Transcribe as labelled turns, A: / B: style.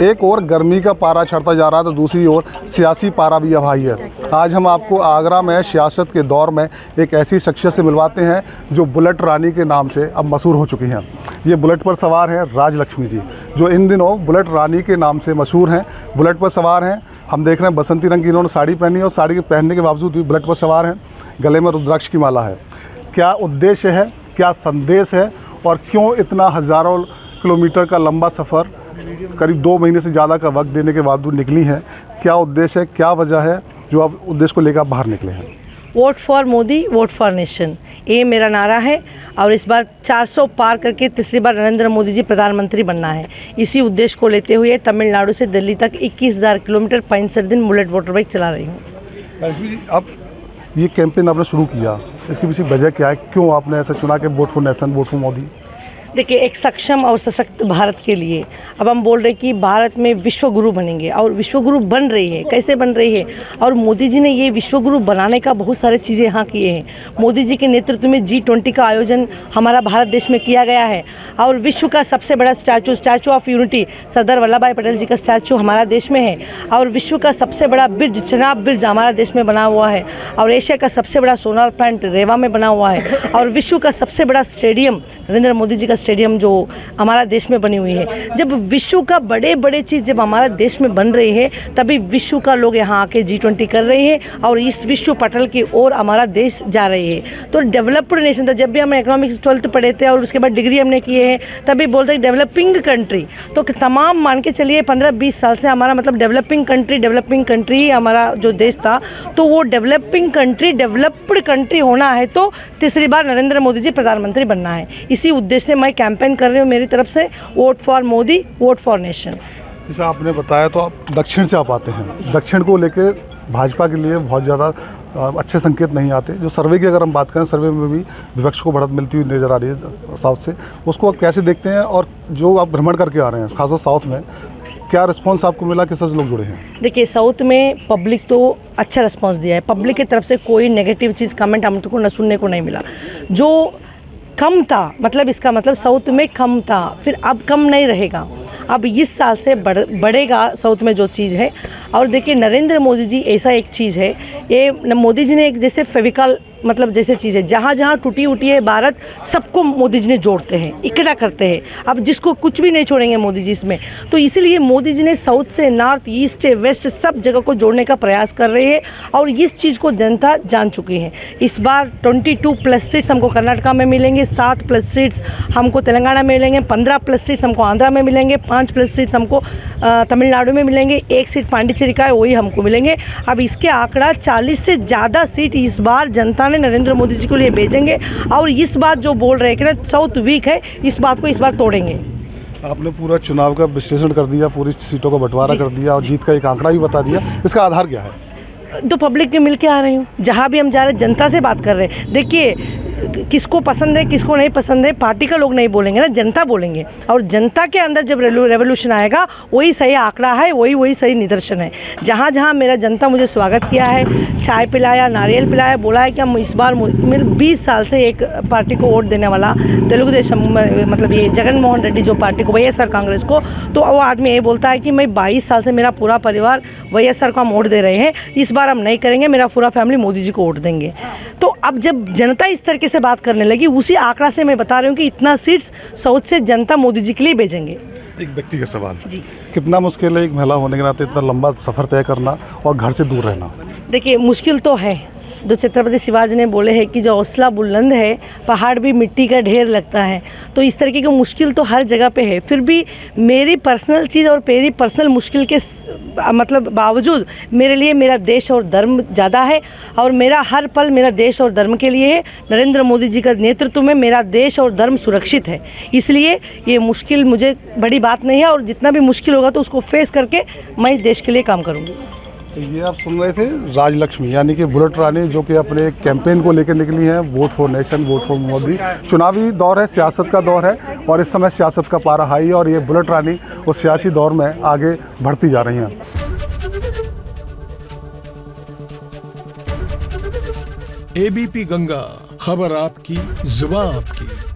A: एक और गर्मी का पारा चढ़ता जा रहा है तो दूसरी ओर सियासी पारा भी अब हाई है। आज हम आपको आगरा में सियासत के दौर में एक ऐसी शख्सियत से मिलवाते हैं जो बुलेट रानी के नाम से अब मशहूर हो चुकी हैं। ये बुलेट पर सवार हैं राजलक्ष्मी जी, जो इन दिनों बुलेट रानी के नाम से मशहूर हैं। बुलेट पर सवार हैं, हम देख रहे हैं बसंती रंग की इन्होंने साड़ी पहनी है और साड़ी के पहनने के बावजूद भी बुलेट पर सवार हैं। गले में रुद्राक्ष की माला है। क्या उद्देश्य है, क्या संदेश है और क्यों इतना हज़ारों किलोमीटर का लंबा सफ़र करीब 2 महीने से ज़्यादा का वक्त देने के बावजूद निकली हैं? क्या उद्देश्य है, क्या वजह है जो आप उद्देश्य को लेकर बाहर निकले हैं?
B: Vote for Modi, vote for nation, ये मेरा नारा है। और इस बार 400 पार करके तीसरी बार नरेंद्र मोदी जी प्रधानमंत्री बनना है। इसी उद्देश्य को लेते हुए तमिलनाडु से दिल्ली तक 21,000 किलोमीटर 65 दिन बुलेट मोटर बाइक चला रही हूँ।
A: अब ये कैंपेन आपने शुरू किया, इसके पीछे वजह क्या है? क्यों आपने ऐसा चुना कि vote for nation, vote for Modi?
B: देखिए, एक सक्षम और सशक्त भारत के लिए अब हम बोल रहे हैं कि भारत में विश्व गुरु बनेंगे और विश्व गुरु बन रही है। कैसे बन रही है? और मोदी जी ने ये विश्व गुरु बनाने का बहुत सारे चीज़ें यहाँ किए हैं। मोदी जी के नेतृत्व में G20 का आयोजन हमारा भारत देश में किया गया है और विश्व का सबसे बड़ा statue of unity Sardar Vallabh भाई पटेल जी का स्टैचू हमारा देश में है और विश्व का सबसे बड़ा ब्रिज चेनाब ब्रिज हमारा देश में बना हुआ है और एशिया का सबसे बड़ा सोलर प्लांट रेवा में बना हुआ है और विश्व का सबसे बड़ा स्टेडियम नरेंद्र मोदी जी का स्टेडियम जो हमारा देश में बनी हुई है। जब विश्व का बड़े बड़े चीज़ जब हमारा देश में बन रही है तभी विश्व का लोग यहाँ आके G20 कर रहे हैं और इस विश्व पटल की ओर हमारा देश जा रही है। तो डेवलप्ड नेशन था। जब भी हमने इकोनॉमिक्स 12th पढ़े थे और उसके बाद डिग्री हमने किए हैं तभी बोलते हैं डेवलपिंग कंट्री। तो तमाम मान के चलिए 15-20 साल से हमारा मतलब डेवलपिंग कंट्री ही हमारा जो देश था। तो वो डेवलपिंग कंट्री डेवलप्ड कंट्री होना है तो तीसरी बार नरेंद्र मोदी जी प्रधानमंत्री बनना है। इसी उद्देश्य से मैं कैंपेन कर रही हूँ मेरी तरफ से, vote for Modi, vote for nation.
A: जैसे आपने बताया तो आप दक्षिण से आप आते हैं। दक्षिण को लेके भाजपा के लिए बहुत ज़्यादा अच्छे संकेत नहीं आते। जो सर्वे की अगर हम बात करें, सर्वे में भी विपक्ष को बढ़त मिलती हुई नज़र आ रही है साउथ से। उसको आप कैसे देखते हैं और जो आप भ्रमण करके आ रहे हैं खासकर साउथ में, क्या रिस्पांस आपको मिला? किस लोग जुड़े हैं?
B: देखिए, साउथ में पब्लिक तो अच्छा रिस्पांस दिया है। पब्लिक की तरफ से कोई नेगेटिव चीज़ कमेंट हमको न सुनने को नहीं मिला। जो कम था, मतलब इसका मतलब साउथ में कम था, फिर अब कम नहीं रहेगा। अब इस साल से बढ़ेगा साउथ में जो चीज़ है। और देखिए, नरेंद्र मोदी जी ऐसा एक चीज़ है, ये मोदी जी ने एक जैसे फेविकॉल मतलब जैसे चीज़ है, जहाँ जहाँ टूटी उटी है भारत सबको मोदी जी ने जोड़ते हैं, इकट्ठा करते हैं। अब जिसको कुछ भी नहीं छोड़ेंगे मोदी जी इसमें। तो इसीलिए मोदी जी ने साउथ से नॉर्थ, ईस्ट, वेस्ट सब जगह को जोड़ने का प्रयास कर रहे हैं और इस चीज़ को जनता जान चुकी है। इस बार 22+ सीट्स हमको कर्नाटका में मिलेंगे, 7+ सीट्स हमको तेलंगाना में मिलेंगे, 15+ सीट्स हमको आंध्रा में मिलेंगे, 5+ सीट्स हमको तमिलनाडु में मिलेंगे, 1 सीट पांडिचेरी का है वही हमको मिलेंगे। अब इसके आंकड़ा 40 से ज़्यादा सीट इस बार जनता ने नरेंद्र मोदी जी को लिए भेजेंगे और इस बात जो बोल रहे हैं कि ना साउथ वीक है, इस बात को इस बार तोड़ेंगे।
A: आपने पूरा चुनाव का विश्लेषण कर दिया, पूरी सीटों का बंटवारा कर दिया और जीत का एक आंकड़ा भी बता दिया। इसका आधार क्या है?
B: तो पब्लिक के मिल के आ रही हूँ, जहाँ भी हम जा रहे हैं जनता से बात कर रहे हैं। देखिए, किसको पसंद है किसको नहीं पसंद है पार्टी का लोग नहीं बोलेंगे ना, जनता बोलेंगे। और जनता के अंदर जब रेवोल्यूशन आएगा वही सही आंकड़ा है, वही सही निदर्शन है। जहाँ जहाँ मेरा जनता मुझे स्वागत किया है, चाय पिलाया, नारियल पिलाया, बोला है कि हम इस बार 20 साल से एक पार्टी को वोट देने वाला तेलुगु देशम मतलब ये जगन मोहन रेड्डी जो पार्टी को, YSR कांग्रेस को, तो वो आदमी ये बोलता है कि मैं 22 साल से मेरा पूरा परिवार YSR को हम वोट दे रहे हैं, इस बार हम नहीं करेंगे, मेरा पूरा फैमिली मोदी जी को वोट देंगे। तो अब जब जनता इस तरीके से बात करने लगी, उसी आंकड़ा से मैं बता रही हूँ कि इतना सीट्स साउथ से जनता मोदी जी के लिए भेजेंगे।
A: एक व्यक्ति का सवाल
B: जी,
A: कितना मुश्किल है एक महिला होने के नाते इतना लंबा सफ़र तय करना और घर से दूर रहना?
B: देखिए, मुश्किल तो है। जो छत्रपति शिवाजी ने बोले हैं कि जो हौसला बुलंद है पहाड़ भी मिट्टी का ढेर लगता है। तो इस तरीके की मुश्किल तो हर जगह पे है। फिर भी मेरी पर्सनल चीज़ और मेरी पर्सनल मुश्किल के मतलब बावजूद मेरे लिए मेरा देश और धर्म ज़्यादा है और मेरा हर पल मेरा देश और धर्म के लिए है। नरेंद्र मोदी जी का नेतृत्व में मेरा देश और धर्म सुरक्षित है, इसलिए ये मुश्किल मुझे बड़ी बात नहीं है और जितना भी मुश्किल होगा तो उसको फेस करके मैं देश के लिए काम करूँगी।
A: तो ये आप सुन रहे थे राजलक्ष्मी यानी कि बुलेट रानी, जो कि अपने कैंपेन को लेकर निकली हैं, vote for nation, vote for Modi. चुनावी दौर है, सियासत का दौर है और इस समय सियासत का पारा हाई है और ये बुलेट रानी उस सियासी दौर में आगे बढ़ती जा रही हैं।
C: ABP गंगा, खबर आपकी, जुबान आपकी।